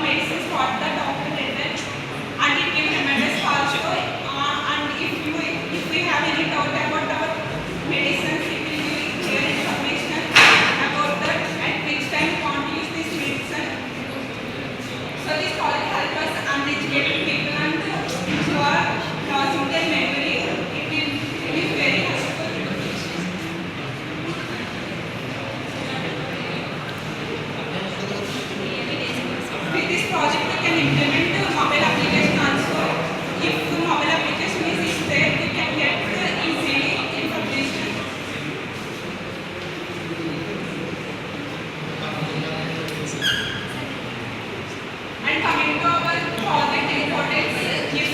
medicines what the doctor written, and it give reminders also. And if we have any doubt about our medicines, it will give clear information about that and which time we want to use this medicine. So this college help us and educate people and who are losing their memory. It will be very helpful. With this project we can implement mobile application also. If mobile application is there, we can get easily information. And coming to our project importance, if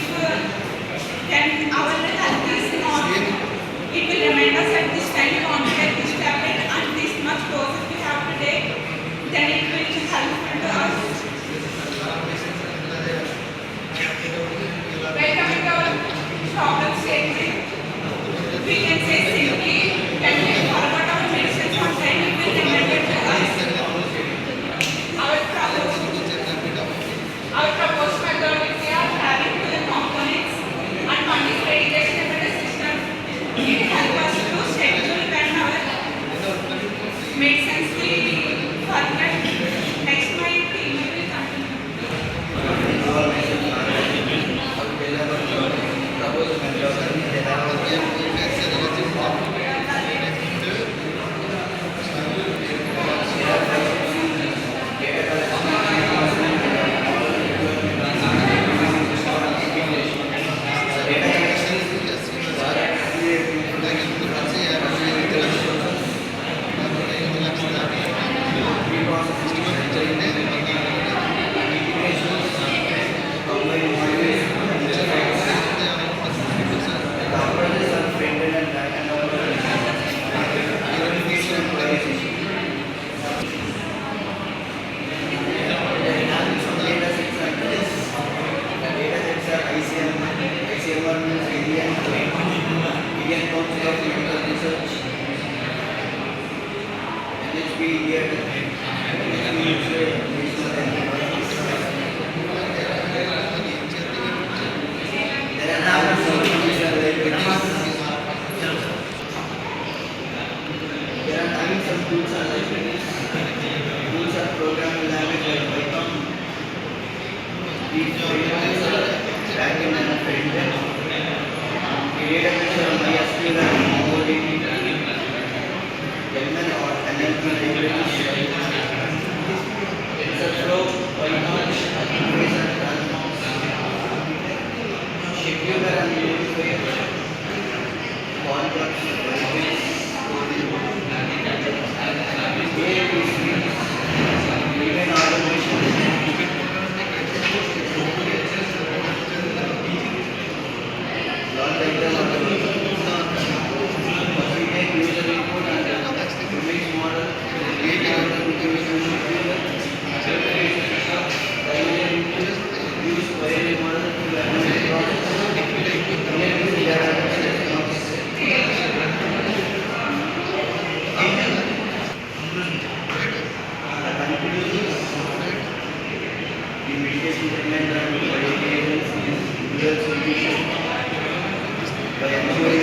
then our health is not, it will remind us at this time we want to get this tablet and this much doses we have to take, then it will helpful to us. By coming to our problem statement, we can say simply, when we forgot our medicines on time, it will remind to us. Our proposed methodology of having two components and one is radiation emitted system. It helps us to schedule when our medicines will forget. Next, my team will by